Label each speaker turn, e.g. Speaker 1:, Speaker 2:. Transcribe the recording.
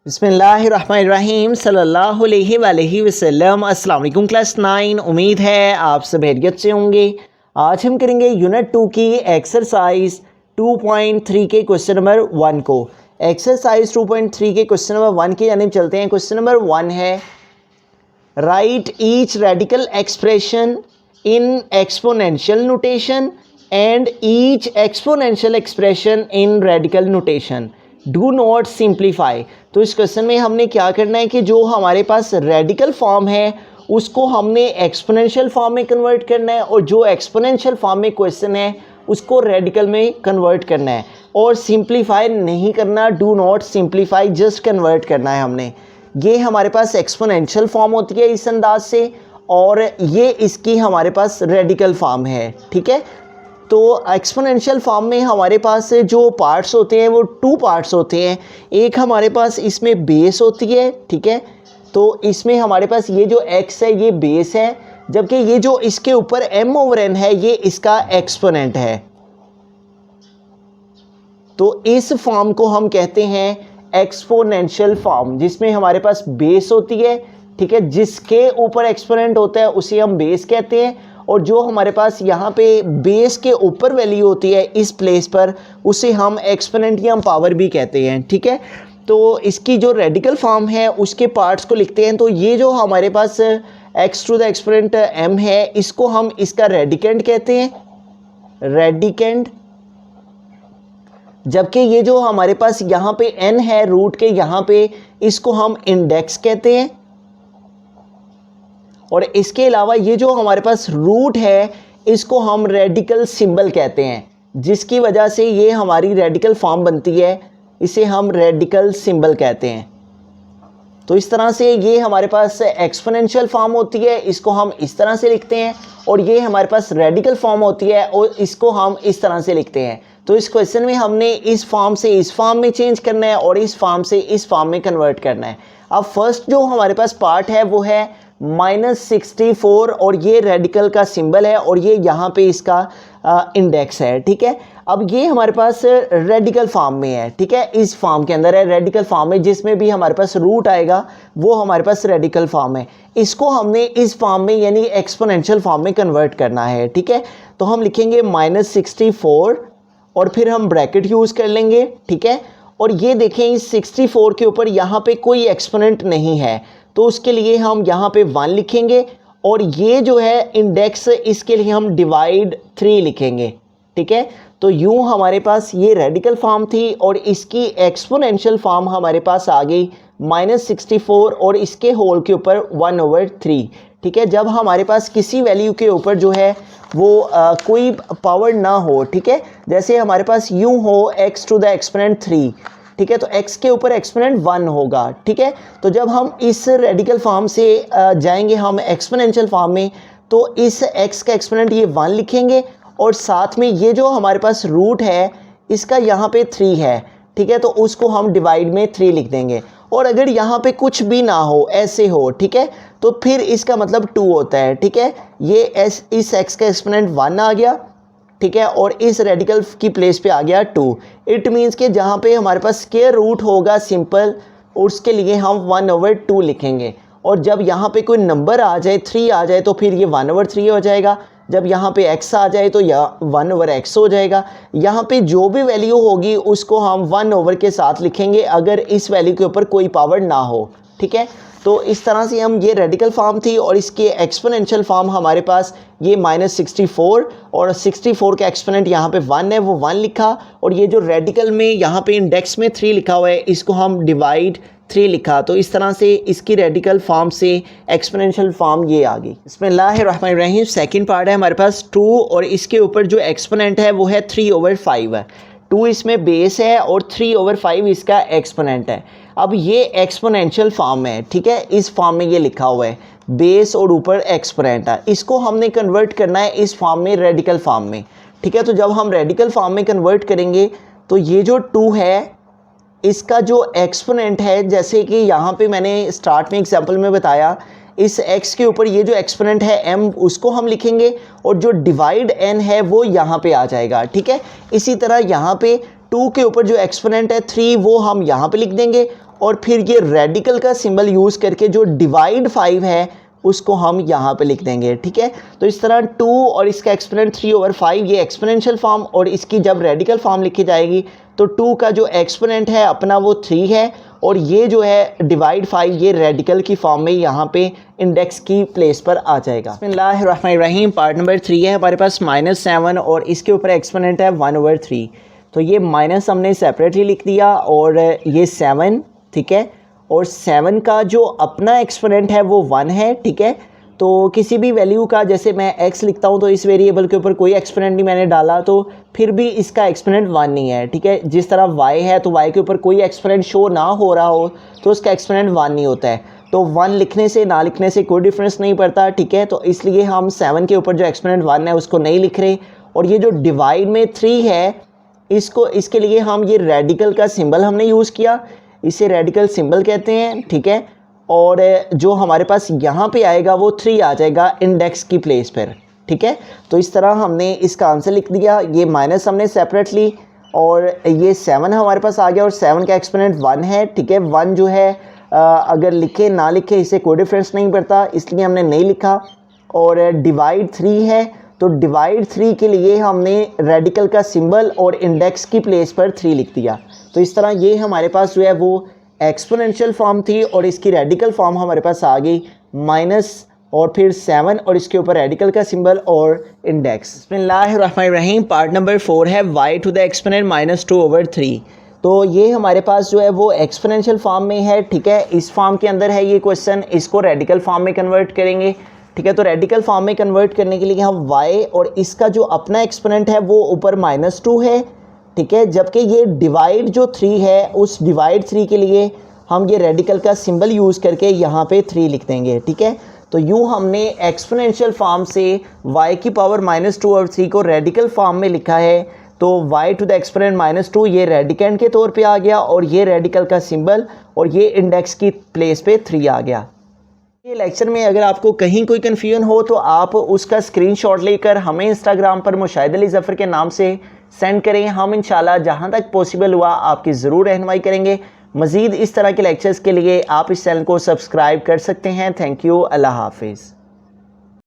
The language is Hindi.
Speaker 1: बिस्मिल्लाहिर्रहमानिर्रहीम सल्लल्लाहु अलैहि वसल्लम। अस्सलाम वालेकुम क्लास 9। उम्मीद है आप सब खैरियत से होंगे। आज हम करेंगे यूनिट 2 की एक्सरसाइज 2.3 के क्वेश्चन नंबर 1 को। एक्सरसाइज 2.3 के क्वेश्चन नंबर 1 की जानिब चलते हैं। क्वेश्चन नंबर 1 है right each radical expression in exponential notation and each exponential expression in radical notation. Do not simplify. तो इस क्वेश्चन में हमने क्या करना है कि जो हमारे पास रेडिकल फॉर्म है उसको हमने एक्सपोनेंशियल फॉर्म में कन्वर्ट करना है, और जो एक्सपोनेंशियल फॉर्म में क्वेश्चन है उसको रेडिकल में कन्वर्ट करना है, और सिंप्लीफाई नहीं करना। Do not simplify, just convert करना है हमने। ये हमारे पास एक्सपोनेंशियल फॉर्म होती है इस अंदाज से, और ये इसकी हमारे पास रेडिकल फॉर्म है। ठीक है, तो एक्सपोनेंशियल फॉर्म में हमारे पास जो पार्ट्स होते हैं वो 2 पार्ट्स होते हैं। एक हमारे पास इसमें बेस होती है, ठीक है, तो इसमें हमारे पास ये जो x है ये बेस है, जबकि ये जो इसके ऊपर m/n है ये इसका एक्सपोनेंट है। तो इस फॉर्म को हम कहते हैं एक्सपोनेंशियल फॉर्म, जिसमें हमारे पास बेस होती है, ठीक है, जिसके ऊपर एक्सपोनेंट होता है उसे हम बेस कहते हैं, और जो हमारे पास यहाँ पे बेस के ऊपर वैल्यू होती है इस प्लेस पर उसे हम एक्सपोनेंट या पावर भी कहते हैं। ठीक है, तो इसकी जो रेडिकल फॉर्म है उसके पार्ट्स को लिखते हैं। तो ये जो हमारे पास x to the exponent m है इसको हम इसका रेडिकेंड कहते हैं, रेडिकेंड। जबकि ये जो हमारे पास यहाँ पे n है रूट के यहाँ पे, इसको हम इंडेक्स कहते हैं। और इसके अलावा ये जो हमारे पास रूट है इसको हम रेडिकल सिंबल कहते हैं, जिसकी वजह से ये हमारी रेडिकल फॉर्म बनती है, इसे हम रेडिकल सिंबल कहते हैं। तो इस तरह से ये हमारे पास एक्सपोनेंशियल फॉर्म होती है, इसको हम इस तरह से लिखते हैं, और ये हमारे पास रेडिकल फॉर्म होती है और इसको हम इस तरह से लिखते हैं। तो इस क्वेश्चन में हमने इस फॉर्म से इस फॉर्म में चेंज करना है और इस फॉर्म से इस फॉर्म में कन्वर्ट करना है। अब फर्स्ट जो हमारे पास पार्ट है वो है -64, और ये रेडिकल का सिंबल है और ये यहाँ पे इसका इंडेक्स है। ठीक है, अब ये हमारे पास रेडिकल फॉर्म में है, ठीक है, इस फॉर्म के अंदर है, रेडिकल फॉर्म में, जिसमें भी हमारे पास रूट आएगा वो हमारे पास रेडिकल फॉर्म है। इसको हमने इस फॉर्म में यानी एक्सपोनेंशियल फॉर्म में कन्वर्ट करना है। ठीक है, तो हम लिखेंगे -64 और फिर हम ब्रैकेट यूज़ कर लेंगे। ठीक है, और ये देखें इस 64 के ऊपर यहाँ पे कोई एक्सपोनेंट नहीं है, तो उसके लिए हम यहाँ पे 1 लिखेंगे, और ये जो है इंडेक्स इसके लिए हम डिवाइड 3 लिखेंगे। ठीक है, तो यूँ हमारे पास ये रेडिकल फॉर्म थी और इसकी एक्सपोनेंशियल फॉर्म हमारे पास आ गई -64 और इसके होल के ऊपर 1/3। ठीक है, जब हमारे पास किसी वैल्यू के ऊपर जो है वो कोई पावर ना हो, ठीक है, जैसे हमारे पास यूँ हो x टू द एक्सपोनेंट 3, ठीक है, तो x के ऊपर एक्सपोनेंट 1 होगा। ठीक है, तो जब हम इस रेडिकल फॉर्म से जाएंगे हम एक्सपोनेंशियल फॉर्म में, तो इस x का एक्सपोनेंट ये 1 लिखेंगे, और साथ में ये जो हमारे पास रूट है इसका यहाँ पे 3 है। ठीक है, तो उसको हम डिवाइड में 3 लिख देंगे, और अगर यहाँ पे कुछ भी ना हो, ऐसे हो, ठीक है, तो फिर इसका मतलब 2 होता है। ठीक है, ये इस x का एक्सपोनेंट 1 आ गया, ठीक है, और इस रेडिकल की प्लेस पे आ गया 2। इट मीन्स कि जहाँ पे हमारे पास स्क्वायर रूट होगा सिंपल, उसके लिए हम 1/2 लिखेंगे, और जब यहाँ पे कोई नंबर आ जाए 3 आ जाए तो फिर ये 1/3 हो जाएगा। जब यहाँ पे x आ जाए तो यह 1/x हो जाएगा। यहाँ पे जो भी वैल्यू होगी उसको हम 1 के साथ लिखेंगे अगर इस वैल्यू के ऊपर कोई पावर ना हो। ठीक है, तो इस तरह से हम, ये रेडिकल फॉर्म थी और इसके एक्सपोनेंशियल फॉर्म हमारे पास ये -64, और 64 का एक्सपोनेंट यहाँ पे 1 है, वो 1 लिखा, और ये जो रेडिकल में यहाँ पे इंडेक्स में 3 लिखा हुआ है इसको हम डिवाइड 3 लिखा। तो इस तरह से इसकी रेडिकल फॉर्म से एक्सपोनेंशियल फॉर्म ये आ गई। बिस्मिल्लाहिर्रहमानिर्रहीम। सेकंड पार्ट है हमारे पास 2, और इसके ऊपर जो एक्सपोनेंट है वो है 3/5 है। 2 इसमें बेस है और 3/5 इसका एक्सपोनेंट है। अब ये एक्सपोनेंशियल फॉर्म है, ठीक है, इस फॉर्म में ये लिखा हुआ है बेस और ऊपर एक्सपोनेंट है, इसको हमने कन्वर्ट करना है इस फॉर्म में, रेडिकल फॉर्म में। ठीक है, तो जब हम रेडिकल फॉर्म में कन्वर्ट करेंगे तो ये जो 2 है इसका जो एक्सपोनेंट है, जैसे कि यहाँ पे मैंने स्टार्ट में एग्जांपल में बताया, इस x के ऊपर ये जो एक्सपोनेंट है m उसको हम लिखेंगे, और जो डिवाइड n है वो यहाँ पे आ जाएगा। ठीक है, इसी तरह यहाँ पे 2 के ऊपर जो एक्सपोनेंट है 3 वो हम यहाँ पे लिख देंगे, और फिर ये रेडिकल का सिंबल यूज़ करके जो डिवाइड 5 है उसको हम यहाँ पे लिख देंगे, ठीक है। तो इस तरह 2 और इसका एक्सपोनेंट 3/5 ये एक्सपोनेंशियल फॉर्म, और इसकी जब रेडिकल फॉर्म लिखी जाएगी तो 2 का जो एक्सपोनेंट है अपना वो 3 है, और ये जो है डिवाइड 5 ये रेडिकल की फॉर्म में यहाँ पे इंडेक्स की प्लेस पर आ जाएगा। बिस्मिल्लाहिर्रहमानिर्रहीम, पार्ट नंबर 3 है हमारे पास -7 और इसके ऊपर एक्सपोनेंट है 1/3। तो ये माइनस हमने सेपरेटली लिख दिया और ये 7, ठीक है, और 7 का जो अपना एक्सपोनेंट है वो 1 है, ठीक है। तो किसी भी वैल्यू का, जैसे मैं x लिखता हूँ तो इस वेरिएबल के ऊपर कोई एक्सपोनेंट नहीं मैंने डाला तो फिर भी इसका एक्सपोनेंट 1 नहीं है, ठीक है। जिस तरह y है तो y के ऊपर कोई एक्सपोनेंट शो ना हो रहा हो तो उसका एक्सपोनेंट 1 नहीं होता है। तो 1 लिखने से ना लिखने से कोई डिफरेंस नहीं पड़ता, ठीक है। तो इसलिए हम 7 के ऊपर जो एक्सपोनेंट 1 है उसको नहीं लिख रहे। और ये जो डिवाइड में 3 है इसके लिए हम ये रेडिकल का सिंबल हमने यूज़ किया, इसे रेडिकल सिंबल कहते हैं, ठीक है। और जो हमारे पास यहाँ पे आएगा वो 3 आ जाएगा इंडेक्स की प्लेस पर, ठीक है। तो इस तरह हमने इसका आंसर लिख दिया। ये माइनस हमने सेपरेट ली और ये 7 हमारे पास आ गया और 7 का एक्सपोनेंट 1 है, ठीक है। 1 जो है अगर लिखे ना लिखे इससे कोई डिफरेंस नहीं पड़ता, इसलिए हमने नहीं लिखा। और डिवाइड 3 है तो डिवाइड 3 के लिए हमने रेडिकल का सिंबल और इंडेक्स की प्लेस पर 3 लिख दिया। तो इस तरह ये हमारे पास जो है वो एक्सपोनेंशियल फॉर्म थी और इसकी रेडिकल फॉर्म हमारे पास आ गई माइनस और फिर 7 और इसके ऊपर रेडिकल का सिंबल और इंडेक्स। बिस्मिल्लाहिर्रहमानिर्रहीम, पार्ट नंबर 4 है y टू द एक्सपोनेंट -2/3। तो ये हमारे पास जो है वो एक्सपोनेंशियल फॉर्म में है, ठीक है। इस फॉर्म के अंदर है ये क्वेश्चन, इसको रेडिकल फॉर्म में कन्वर्ट करेंगे, ठीक है। तो रेडिकल फॉर्म में कन्वर्ट करने के लिए हम y और इसका जो अपना एक्सपोनेंट है वो ऊपर -2 है, ठीक है। जबकि ये डिवाइड जो 3 है उस डिवाइड 3 के लिए हम ये रेडिकल का सिंबल यूज़ करके यहाँ पे 3 लिख देंगे, ठीक है। तो यूँ हमने एक्सपोनेंशियल फॉर्म से y की पावर -2/3 को रेडिकल फॉर्म में लिखा है। तो y टू द एक्सपोनेंट -2 ये रेडिकेंड के तौर पे आ गया और ये रेडिकल का सिंबल और ये इंडेक्स की प्लेस पे 3 आ गया। ये लेक्चर में अगर आपको कहीं कोई कन्फ्यूजन हो तो आप उसका स्क्रीनशॉट लेकर हमें इंस्टाग्राम पर मुशाहिद अली ज़फ़र के नाम से सेंड करें। हम इंशाल्लाह जहां तक पॉसिबल हुआ आपकी ज़रूर रहनुमाई करेंगे। मज़ीद इस तरह के लेक्चर्स के लिए आप इस चैनल को सब्सक्राइब कर सकते हैं। थैंक यू, अल्लाह हाफिज़।